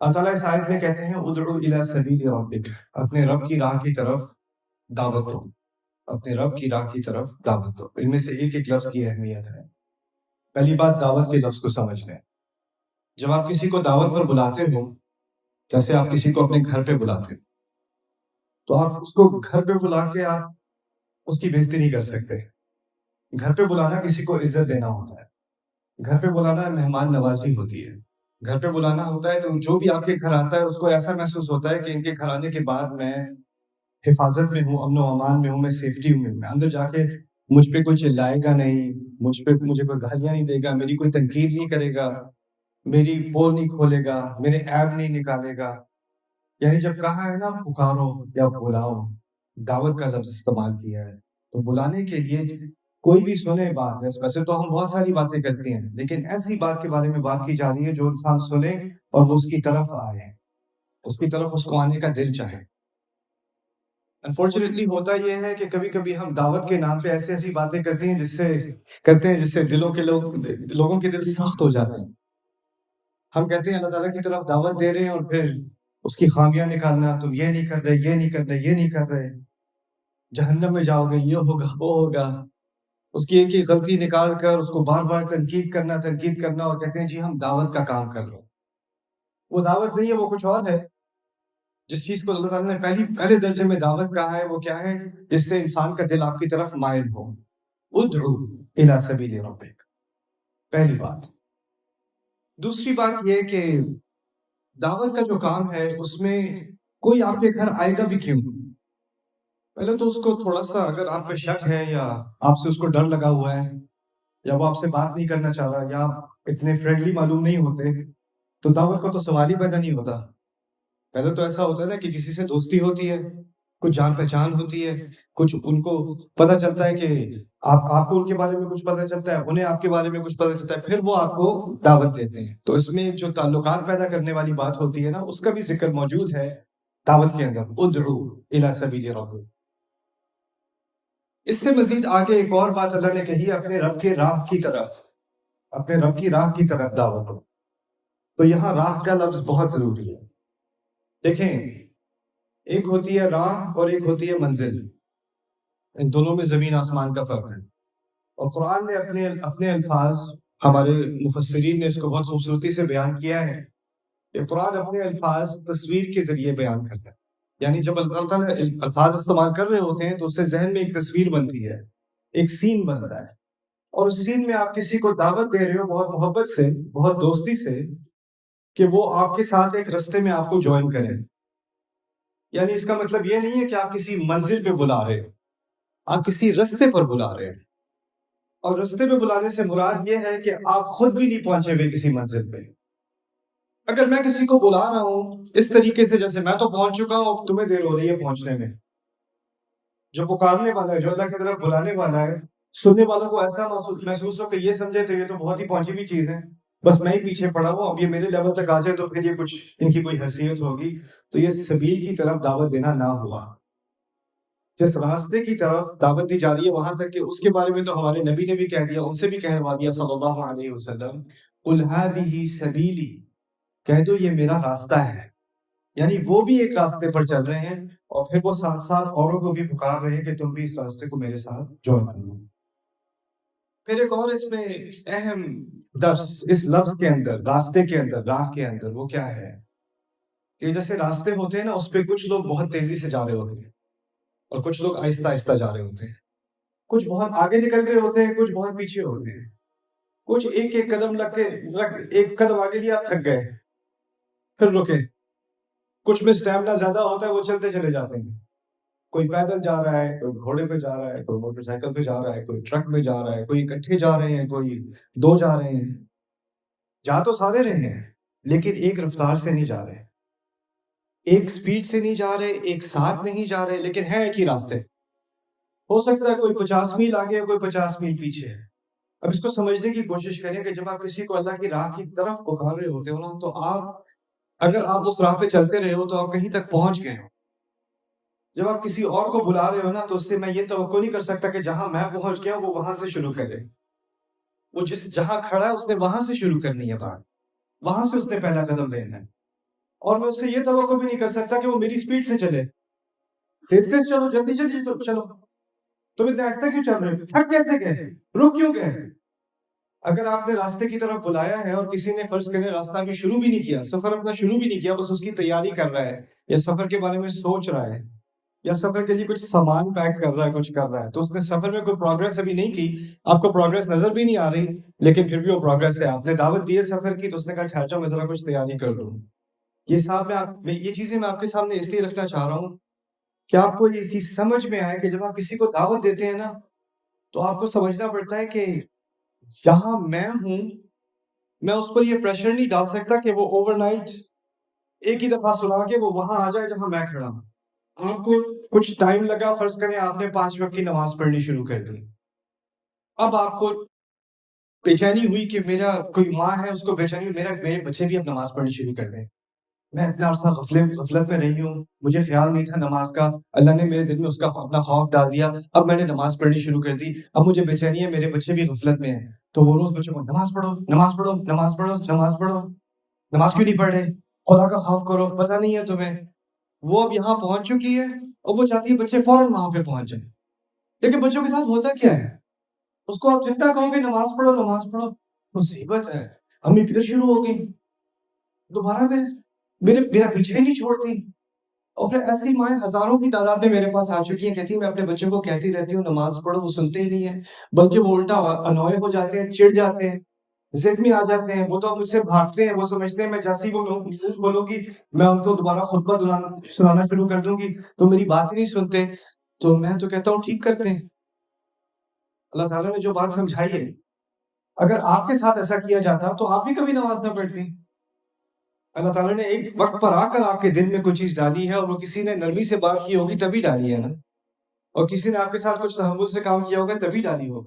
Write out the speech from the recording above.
اللہ تعالیٰ اس آیت میں کہتے ہیں ادعو الی سبیل ربک، اپنے رب کی راہ کی طرف دعوت دو، اپنے رب کی راہ کی طرف دعوت دو۔ ان میں سے ایک ایک لفظ کی اہمیت ہے۔ پہلی بات، دعوت کے لفظ کو سمجھ لیں۔ جب آپ کسی کو دعوت پر بلاتے ہو، جیسے آپ کسی کو اپنے گھر پہ بلاتے ہو، تو آپ اس کو گھر پہ بلا کے آپ اس کی بےزتی نہیں کر سکتے۔ گھر پہ بلانا کسی کو عزت دینا ہوتا ہے، گھر پہ بلانا مہمان نوازی ہوتی ہے، گھر پہ بلانا ہوتا ہے تو جو بھی آپ کے گھر آتا ہے اس کو ایسا محسوس ہوتا ہے کہ ان کے گھر آنے کے بعد میں حفاظت میں ہوں، امن و امان میں ہوں، میں سیفٹی میں ہوں، میں اندر جا کے مجھ پہ کوئی چلائے گا نہیں، مجھے کوئی گالیاں نہیں دے گا، میری کوئی تنقید نہیں کرے گا، میری پول نہیں کھولے گا، میرے عیب نہیں نکالے گا۔ یعنی جب کہا ہے نا پکارو یا بلاؤ، دعوت کا لفظ استعمال کیا ہے، تو بلانے کے لیے کوئی بھی سنے بات، ویسے تو ہم بہت ساری باتیں کرتے ہیں، لیکن ایسی بات کے بارے میں بات کی جا رہی ہے جو انسان سنے اور وہ اس کی طرف آئے، اس کی طرف اس کو آنے کا دل چاہے۔ انفارچونیٹلی ہوتا یہ ہے کہ کبھی کبھی ہم دعوت کے نام پہ ایسی باتیں کرتے ہیں جس سے لوگوں کے دل سخت ہو جاتے ہیں۔ ہم کہتے ہیں اللہ تعالیٰ کی طرف دعوت دے رہے ہیں اور پھر اس کی خامیاں نکالنا، تم یہ نہیں کر رہے، یہ نہیں کر رہے، یہ نہیں کر رہے، جہنم میں جاؤ گے، یہ ہوگا وہ ہوگا، اس کی ایک ہی غلطی نکال کر اس کو بار بار تنقید کرنا اور کہتے ہیں جی ہم دعوت کا کام کر رہے ہیں۔ وہ دعوت نہیں ہے، وہ کچھ اور ہے۔ جس چیز کو اللہ تعالیٰ نے پہلے درجے میں دعوت کہا ہے وہ کیا ہے؟ جس سے انسان کا دل آپ کی طرف مائل ہو۔ ادعو الی سبیل ربک، پہلی بات۔ دوسری بات یہ کہ دعوت کا جو کام ہے اس میں کوئی آپ کے گھر آئے گا بھی کیوں؟ پہلے تو اس کو تھوڑا سا، اگر آپ پہ شک ہے یا آپ سے اس کو ڈر لگا ہوا ہے یا وہ آپ سے بات نہیں کرنا چاہ رہا یا آپ اتنے فرینڈلی معلوم نہیں ہوتے، تو دعوت کا تو سوال ہی پیدا نہیں ہوتا۔ پہلے تو ایسا ہوتا ہے نا کہ کسی سے دوستی ہوتی ہے، کچھ جان پہچان ہوتی ہے، کچھ ان کو پتہ چلتا ہے کہ آپ کو ان کے بارے میں کچھ پتہ چلتا ہے، انہیں آپ کے بارے میں کچھ پتہ چلتا ہے، پھر وہ آپ کو دعوت دیتے ہیں۔ تو اس میں جو تعلقات پیدا کرنے والی بات ہوتی ہے نا، اس کا بھی ذکر موجود ہے دعوت کے اندر، ادعو الی سبیل ربک۔ اس سے مزید آگے ایک اور بات اللہ نے کہی، اپنے رب کے راہ کی طرف، اپنے رب کی راہ کی طرف دعوت دو۔ تو یہاں راہ کا لفظ بہت ضروری ہے۔ دیکھیں، ایک ہوتی ہے راہ اور ایک ہوتی ہے منزل، ان دونوں میں زمین آسمان کا فرق ہے۔ اور قرآن نے اپنے الفاظ، ہمارے مفسرین نے اس کو بہت خوبصورتی سے بیان کیا ہے کہ قرآن اپنے الفاظ تصویر کے ذریعے بیان کرتا ہے۔ یعنی جب اللہ تعالیٰ الفاظ استعمال کر رہے ہوتے ہیں تو اس سے ذہن میں ایک تصویر بنتی ہے، ایک سین بنتا ہے، اور اس سین میں آپ کسی کو دعوت دے رہے ہو بہت محبت سے، بہت دوستی سے، کہ وہ آپ کے ساتھ ایک رستے میں آپ کو جوائن کریں۔ یعنی اس کا مطلب یہ نہیں ہے کہ آپ کسی منزل پہ بلا رہے ہیں، آپ کسی رستے پر بلا رہے ہیں۔ اور رستے پہ بلانے سے مراد یہ ہے کہ آپ خود بھی نہیں پہنچے ہوئے کسی منزل پہ۔ اگر میں کسی کو بلا رہا ہوں اس طریقے سے جیسے میں تو پہنچ چکا ہوں، تمہیں دیر ہو رہی ہے پہنچنے میں، جو پکارنے والا ہے، جو اللہ کی طرف بلانے والا ہے، سننے والوں کو ایسا محسوس ہو کہ یہ سمجھے تو یہ تو بہت ہی پہنچی ہوئی چیز ہے، بس میں ہی پیچھے پڑا ہوں، اب یہ میرے لیول تک آ جائے تو پھر یہ کچھ ان کی کوئی حیثیت ہوگی، تو یہ سبیل کی طرف دعوت دینا نہ ہوا۔ جس راستے کی طرف دعوت دی جا رہی ہے وہاں تک کہ اس کے بارے میں تو ہمارے نبی نے بھی کہہ دیا، ان سے بھی کہلوا دیا صلی اللہ علیہ وسلم، قل هذه سبیلی، کہہ دو یہ میرا راستہ ہے۔ یعنی وہ بھی ایک راستے پر چل رہے ہیں اور پھر وہ ساتھ ساتھ اوروں کو بھی پکار رہے ہیں کہ تم بھی اس راستے کو میرے ساتھ جوائن کرو۔ پھر ایک اور اس میں اہم درس اس لفظ کے اندر، راستے کے اندر، راہ کے اندر، وہ کیا ہے کہ جیسے راستے ہوتے ہیں نا، اس پہ کچھ لوگ بہت تیزی سے جا رہے ہوتے ہیں اور کچھ لوگ آہستہ آہستہ جا رہے ہوتے ہیں، کچھ بہت آگے نکل گئے ہوتے ہیں، کچھ بہت پیچھے ہوتے ہیں، کچھ ایک قدم ایک قدم آگے لیا تھک گئے پھر رکے، کچھ میں اسٹیمنا زیادہ ہوتا ہے وہ چلتے چلے جاتے ہیں، کوئی پیدل جا رہا ہے، کوئی گھوڑے پہ جا رہا ہے، کوئی موٹر سائیکل پہ جا رہا ہے، کوئی ٹرک میں جا رہا ہے، کوئی اکٹھے جا رہے ہیں، کوئی دو جا رہے ہیں، جا تو سارے رہے ہیں لیکن ایک رفتار سے نہیں جا رہے، ایک سپیڈ سے نہیں جا رہے، ایک ساتھ نہیں جا رہے، لیکن ہے ایک ہی راستے۔ ہو سکتا ہے کوئی 50 میل آگے، کوئی 50 میل پیچھے ہے۔ اب اس کو سمجھنے کی کوشش کریں کہ جب آپ کسی کو اللہ کی راہ کی طرف پکار رہے ہوتے ہو نا، تو اگر آپ اس راہ پہ چلتے رہے ہو تو آپ کہیں تک پہنچ گئے ہو۔ جب آپ کسی اور کو بلا رہے ہو نا، تو اس سے میں یہ توقع نہیں کر سکتا کہ جہاں میں پہنچ گیا وہ وہاں سے شروع کرے۔ وہ جہاں کھڑا ہے اس نے وہاں سے شروع کرنی ہے بات، وہاں سے اس نے پہلا قدم لینا ہے۔ اور میں اس سے یہ توقع بھی نہیں کر سکتا کہ وہ میری سپیڈ سے چلے. تیز تیز چلو، جلدی جلدی چلو. تم اتنے آہستہ کیوں چل رہے ہو؟ تھک کیسے گئے؟ رک کیوں گئے؟ اگر آپ نے راستے کی طرف بلایا ہے اور کسی نے فرض کرنے راستہ بھی شروع بھی نہیں کیا، سفر اپنا شروع بھی نہیں کیا، بس اس کی تیاری کر رہا ہے یا سفر کے بارے میں سوچ رہا ہے یا سفر کے لیے کچھ سامان پیک کر رہا ہے، کچھ کر رہا ہے، تو اس نے سفر میں کوئی پروگرس ابھی نہیں کی، آپ کو پروگرس نظر بھی نہیں آ رہی، لیکن پھر بھی وہ پروگرس ہے. آپ نے دعوت دی ہے سفر کی، تو اس نے کہا ٹھہر میں ذرا کچھ تیاری کر لوں. یہ چیزیں میں آپ کے سامنے اس لیے رکھنا چاہ رہا ہوں کہ آپ کو یہ چیز سمجھ میں آئے کہ جب آپ کسی کو دعوت دیتے ہیں نا، تو آپ کو سمجھنا پڑتا ہے کہ جہاں میں ہوں، میں اس پر یہ پریشر نہیں ڈال سکتا کہ وہ اوور نائٹ ایک ہی دفعہ سنا کے وہ وہاں آ جائے جہاں میں کھڑا ہوں. آپ کو کچھ ٹائم لگا، فرض کریں آپ نے 5 وقت کی نماز پڑھنی شروع کر دی. اب آپ کو بے چینی ہوئی کہ میرا کوئی ماں ہے، اس کو بے چینی ہوئی میرے بچے بھی اب نماز پڑھنی شروع کر دیں. میں اتنا عرصہ غفلت میں رہی ہوں، مجھے خیال نہیں تھا نماز کا، اللہ نے میرے دل میں اس کا اپنا خوف ڈال دیا، اب میں نے نماز پڑھنی شروع کر دی، اب مجھے بے چینی ہے، میرے بچے بھی غفلت میں ہیں. تو وہ روز بچوں کو نماز پڑھو نماز پڑھو نماز پڑھو نماز پڑھو، نماز کیوں نہیں پڑھ رہے؟ خدا کا خوف کرو، پتہ نہیں ہے تمہیں. وہ اب یہاں پہنچ چکی ہے اور وہ چاہتی ہے بچے فوراً وہاں پہ پہنچ جائیں. لیکن بچوں کے ساتھ ہوتا کیا ہے؟ اس کو آپ جتنا کہو گے نماز پڑھو، مصیبت ہے، امی پھر شروع ہو گئی، دوبارہ میرا پیچھے نہیں چھوڑتی. اور پھر ایسی مائیں ہزاروں کی تعداد میں میرے پاس آ چکی ہیں، کہتی ہیں میں اپنے بچوں کو کہتی رہتی ہوں نماز پڑھو، وہ سنتے ہی نہیں ہیں، بلکہ وہ الٹا انوئے ہو جاتے ہیں، چڑ جاتے ہیں، ضد میں آ جاتے ہیں. وہ تو مجھ سے بھاگتے ہیں، وہ سمجھتے ہیں میں جیسے ہی وہ نیوز بولوں گی میں ان کو دوبارہ خطبہ سنانا شروع کر دوں گی، تو میری بات ہی نہیں سنتے. تو میں تو کہتا ہوں ٹھیک کرتے ہیں. اللہ تعالیٰ نے جو بات سمجھائی ہے، اگر آپ کے ساتھ ایسا کیا جاتا تو آپ بھی کبھی نماز نہ پڑھتی. اللہ تعالیٰ نے ایک وقت پر آ کر آپ کے دل میں کوئی چیز ڈالی ہے، اور وہ کسی نے نرمی سے بات کی ہوگی تبھی ڈالی ہے نا، اور کسی نے آپ کے ساتھ کچھ تحمل سے کام کیا ہوگا تبھی ڈالی ہوگی.